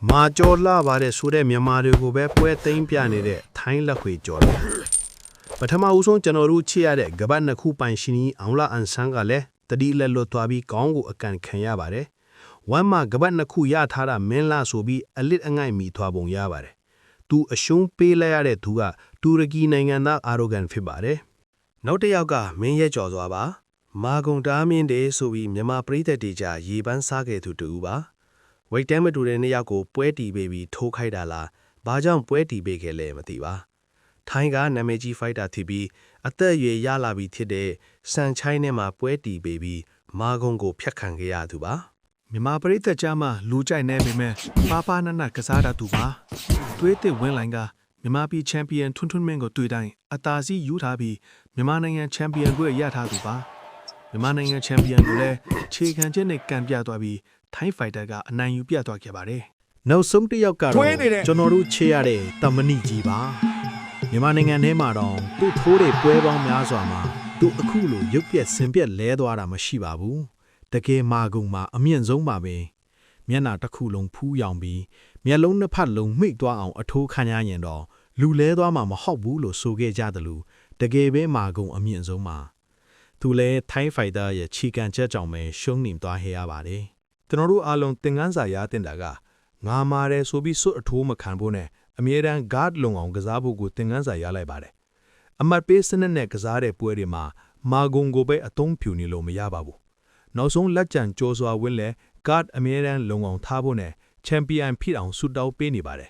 မာကျော်လာပါတဲ့ဆိုတဲ့မြန်မာတွေကိုပဲပွဲသိမ်းပြနေတဲ့ထိုင်းလက်ခွေကျော်လာပထမဦးဆုံးကျွန်တော်တို့ချစ်ရတဲ့ကပတ်နှစ်ခုပိုင်ရှင်ကြီးအောင်လာအန်ဆန်းကလည်းတတိလက်လွတ်သွားပြီးခေါင်းကိုအကန်ခံရပါတယ်ဝမ်းမှာကပတ်နှစ်ခုရထားတာမင်းလာဆိုပြီးအလစ်အငိုက်မိသွားပုံရပါတယ်သူအရှုံးပေးလိုက်ရတဲ့သူကတူရကီနိုင်ငံသားအာရိုဂန်ဖြစ်ပါတယ်နောက်တစ်ယောက်ကမင်းရဲကျော်စွာပါမာဂုံတားမင်းတေဆိုပြီးမြန်မာပြည်သက်တေကြရေပန်းစားခဲ့သူတူပါဝိတ်တဲမတူတဲ့နှစ်ယောက်ကိုပွဲတီပေးပြီးထိုးခိုက်တာလားဘာကြောင့်ပွဲတီပေးခဲ့လဲမသိပါထိုင်းကနာမည်ကြီးဖိုက်တာဖြစ်ပြီးအသက်အရွယ်ရလာပြီးဖြစ်တဲ့စန်ချိုင်းထဲမှာပွဲတီပေးပြီးမာဂုံကိုဖျက်ခံခဲ့ရသူပါမြန်မာပြည်သက်ကြားမှာလူကြိုက်နေပေမဲ့ပါပါနနကစားတာသူပါသွေးတစ်ဝင်းလိုင်းကမြန်မာပြည်ချန်ပီယံထွန်းထွန်းမင်းကိုတွေ့တိုင်းအသာစီးယူထားပြီးမြန်မာနိုင်ငံချန်ပီယံကိုရထားသူပါမြန်မာနိုင်ငံချန်ပီယံကိုလည်းခြေခံချက်နဲ့ကန်ပြသွားပြီးထိုင်းဖိုက်တာကအနိုင်ယူပြသွားခဲ့ပါတယ်နောက်ဆုံးတစ်ယောက်ကတော့ကျွန်တော်တို့ချေရတဲ့တမဏိကြီးပါမြန်မာနိုင်ငံထဲမှာတော့သူ့ထိုးတဲ့ပွဲပေါင်းများစွာမှာသူအခုလိုရုပ်ပြက်စင်ပြက်လဲသွားတာမရှိပါဘူးတကယ်မာကုံမှာအမြင့်ဆုံးပါပဲမျက်နှာတစ်ခုလုံးဖူးရောင်ပြီးမျက်လုံးနှစ်ဖက်လုံးမှိတ်သွားအောင်အထိုးခံရရင်တော့လူလဲသွားမှာမဟုတ်ဘူးလို့ဆိုခဲ့ကြတယ်လို့တကယ်ပဲမာကုံအမြင့်ဆုံးပါသူလည်းထိုင်းဖိုက်တာရဲ့ခြေကန်ချက်ကြောင့်ပဲရှုံးနိမ်သွားခဲ့ရပါတယ်ကျွန်တော်တို့အားလုံးသင်ခန်းစာရတင်တာကငါမာတယ်ဆိုပြီးစွတ်အထိုးမခံဖို့နဲ့အမြဲတမ်း guard လုံအောင်ကစားဖို့ကိုသင်ခန်းစာရလိုက်ပါတယ်အမတ်ပေးစနစ်နဲ့ကစားတဲ့ပွဲတွေမှာမာဂုံကိုပဲအသုံးပြုနေလို့မရပါဘူးနောက်ဆုံးလက်ကျန်ကြောစွာဝင်းလဲ guard အမြဲတမ်းလုံအောင်ထားဖို့နဲ့ချန်ပီယံဖြစ်အောင်ဆုတောင်းပေးနေပါတယ်